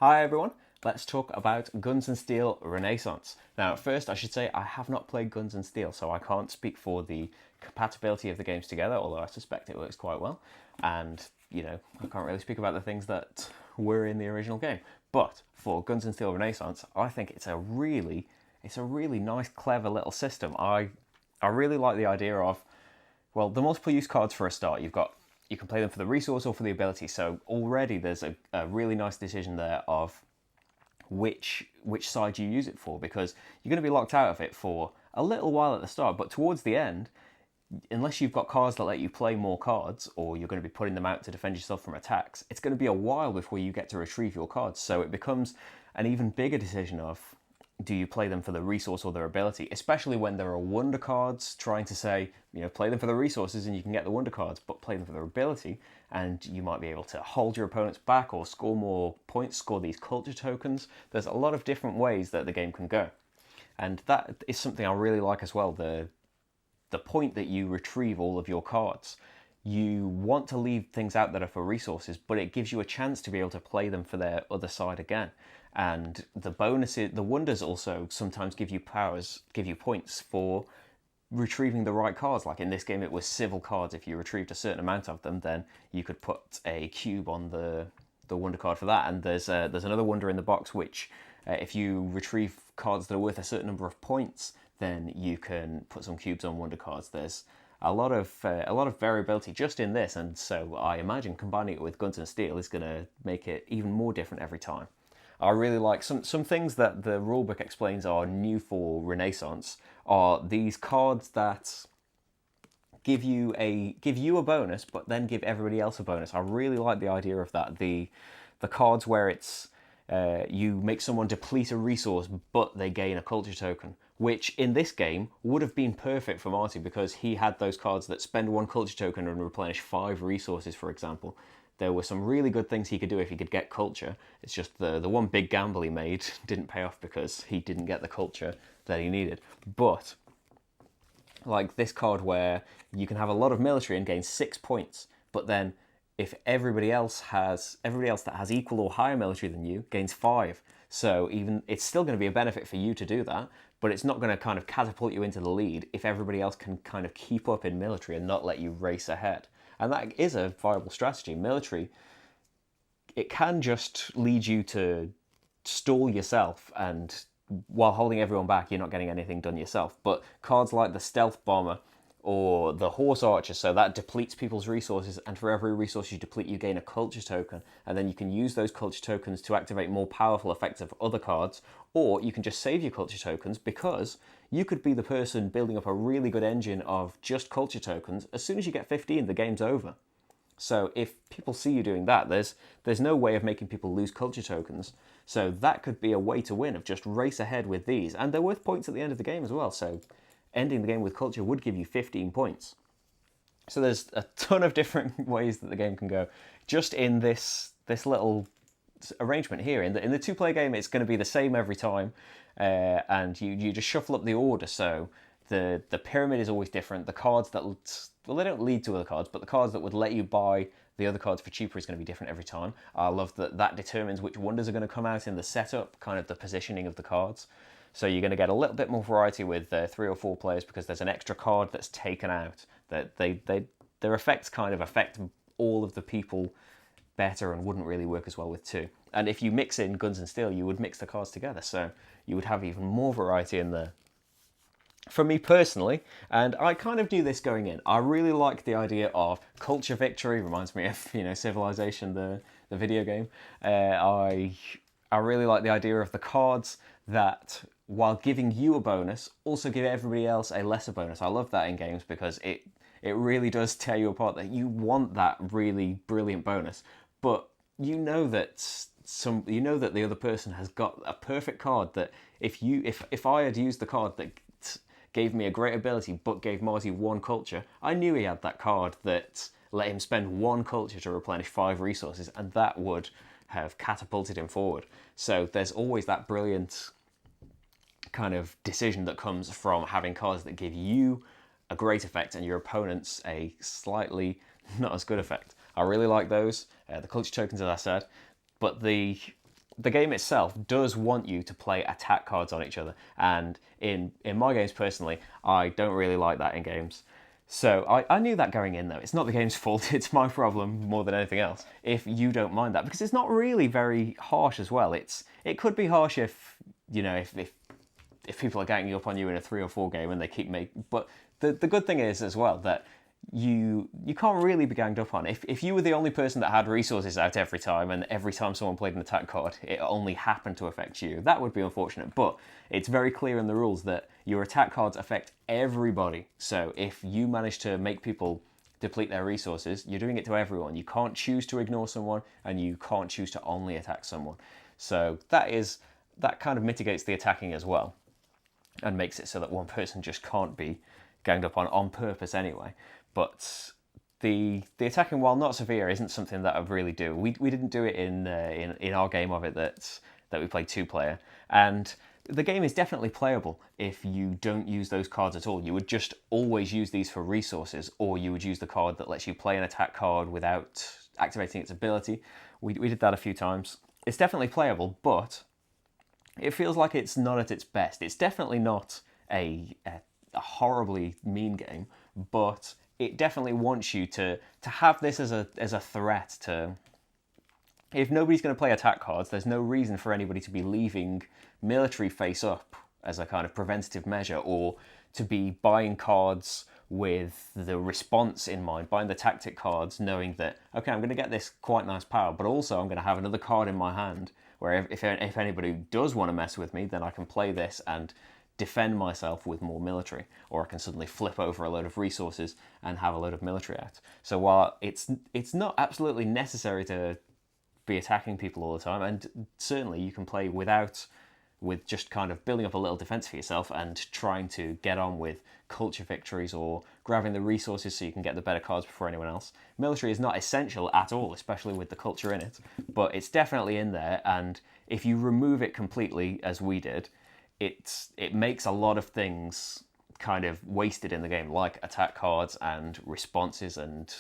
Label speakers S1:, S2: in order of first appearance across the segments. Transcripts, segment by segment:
S1: Hi everyone, let's talk about Guns and Steel Renaissance. Now, first I should say I have not played Guns and Steel, so I can't speak for the compatibility of the games together, although I suspect it works quite well. And, I can't really speak about the things that were in the original game. But for Guns and Steel Renaissance, I think it's a really nice, clever little system. I really like the idea of, well, the multiple use cards for a start. You can play them for the resource or for the ability. So already there's a really nice decision there of which side you use it for, because you're going to be locked out of it for a little while at the start, but towards the end, unless you've got cards that let you play more cards, or you're going to be putting them out to defend yourself from attacks, it's going to be a while before you get to retrieve your cards. So it becomes an even bigger decision of, do you play them for the resource or their ability, especially when there are wonder cards trying to say, play them for the resources and you can get the wonder cards, but play them for their ability and you might be able to hold your opponents back or score more points, score these culture tokens. There's a lot of different ways that the game can go. And that is something I really like as well, the point that you retrieve all of your cards. You want to leave things out that are for resources, but it gives you a chance to be able to play them for their other side again. And the bonuses, the wonders also sometimes give you points for retrieving the right cards. Like in this game, it was civil cards. If you retrieved a certain amount of them, then you could put a cube on the wonder card for that. And there's another wonder in the box which, if you retrieve cards that are worth a certain number of points, then you can put some cubes on wonder cards. There's a lot of variability just in this, and so I imagine combining it with Guns and Steel is going to make it even more different every time. I really like some things that the rulebook explains are new for Renaissance are these cards that give you a bonus, but then give everybody else a bonus. I really like the idea of that. The cards where it's you make someone deplete a resource, but they gain a culture token, which in this game would have been perfect for Marty because he had those cards that spend one culture token and replenish 5 resources, for example. There were some really good things he could do if he could get culture. It's just the one big gamble he made didn't pay off because he didn't get the culture that he needed. But like this card where you can have a lot of military and gain 6 points, but then if everybody else that has equal or higher military than you gains 5. So even it's still going to be a benefit for you to do that, but it's not going to kind of catapult you into the lead if everybody else can kind of keep up in military and not let you race ahead. And that is a viable strategy. Military, it can just lead you to stall yourself, and while holding everyone back, you're not getting anything done yourself. But cards like the Stealth Bomber or the Horse Archer, so that depletes people's resources, and for every resource you deplete, you gain a culture token, and then you can use those culture tokens to activate more powerful effects of other cards, or you can just save your culture tokens because you could be the person building up a really good engine of just culture tokens. As soon as you get 15, the game's over. So if people see you doing that, there's no way of making people lose culture tokens. So that could be a way to win, of just race ahead with these. And they're worth points at the end of the game as well. So ending the game with culture would give you 15 points. So there's a ton of different ways that the game can go. Just in this little arrangement here, in the 2-player game, it's going to be the same every time, and you just shuffle up the order. So the pyramid is always different. The cards that they don't lead to other cards, but the cards that would let you buy the other cards for cheaper is going to be different every time. I love that determines which wonders are going to come out in the setup, kind of the positioning of the cards. So you're going to get a little bit more variety with 3 or 4 players because there's an extra card that's taken out. That their effects kind of affect all of the people better and wouldn't really work as well with 2. And if you mix in Guns and Steel, you would mix the cards together, so you would have even more variety in there. For me personally, and I kind of knew this going in, I really like the idea of culture victory. Reminds me of Civilization, the video game. I really like the idea of the cards that, while giving you a bonus, also give everybody else a lesser bonus. I love that in games because it really does tear you apart, that you want that really brilliant bonus, but you know that the other person has got a perfect card that if I had used the card that gave me a great ability but gave Marty 1 culture, I knew he had that card that let him spend 1 culture to replenish 5 resources, and that would have catapulted him forward. So there's always that brilliant kind of decision that comes from having cards that give you a great effect and your opponents a slightly not as good effect. I really like those. The culture tokens, as I said, but the the game itself does want you to play attack cards on each other. And in my games personally, I don't really like that in games. So I knew that going in though. It's not the game's fault, it's my problem more than anything else. If you don't mind that, because it's not really very harsh as well. It could be harsh if, you know, if people are ganging up on you in a 3 or 4 game and they keep making, but the good thing is as well that you can't really be ganged up on. If you were the only person that had resources out every time, and every time someone played an attack card, it only happened to affect you, that would be unfortunate. But it's very clear in the rules that your attack cards affect everybody. So if you manage to make people deplete their resources, you're doing it to everyone. You can't choose to ignore someone, and you can't choose to only attack someone. So that kind of mitigates the attacking as well, and makes it so that one person just can't be ganged up on purpose anyway. But the attacking, while not severe, isn't something that I really do. We didn't do it in our game of it that we played 2-player, and the game is definitely playable if you don't use those cards at all. You would just always use these for resources, or you would use the card that lets you play an attack card without activating its ability. We did that a few times. It's definitely playable, but it feels like it's not at its best. It's definitely not a horribly mean game, but it definitely wants you to have this as a threat to... If nobody's going to play attack cards, there's no reason for anybody to be leaving military face up as a kind of preventative measure, or to be buying cards with the response in mind, buying the tactic cards knowing that, okay, I'm going to get this quite nice power, but also I'm going to have another card in my hand where if anybody does want to mess with me, then I can play this and defend myself with more military, or I can suddenly flip over a load of resources and have a load of military out. So while it's not absolutely necessary to be attacking people all the time, and certainly you can play with just kind of building up a little defense for yourself and trying to get on with culture victories or grabbing the resources so you can get the better cards before anyone else. Military is not essential at all, especially with the culture in it, but it's definitely in there, and if you remove it completely, as we did, it makes a lot of things kind of wasted in the game, like attack cards and responses and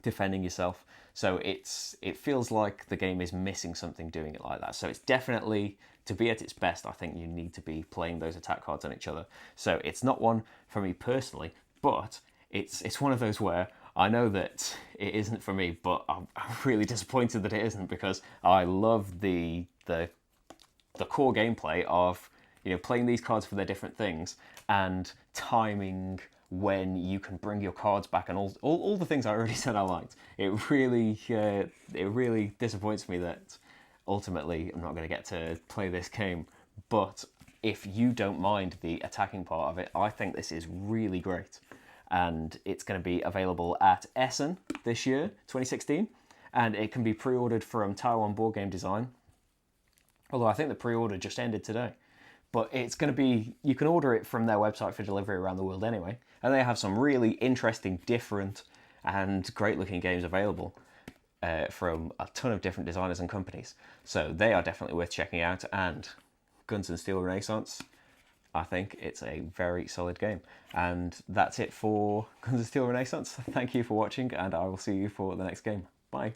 S1: defending yourself. So it feels like the game is missing something doing it like that. So it's definitely, to be at its best, I think you need to be playing those attack cards on each other. So it's not one for me personally, but it's one of those where I know that it isn't for me, but I'm really disappointed that it isn't, because I love the core gameplay of, you know, playing these cards for their different things and timing when you can bring your cards back, and all the things I already said I liked. It really disappoints me that ultimately I'm not going to get to play this game. But if you don't mind the attacking part of it, I think this is really great. And it's going to be available at Essen this year, 2016, and it can be pre-ordered from Taiwan Board Game Design. Although I think the pre-order just ended today. But it's going to be, you can order it from their website for delivery around the world anyway. And they have some really interesting, different, and great looking games available from a ton of different designers and companies. So they are definitely worth checking out. And Guns and Steel Renaissance, I think it's a very solid game. And that's it for Guns and Steel Renaissance. Thank you for watching, and I will see you for the next game. Bye.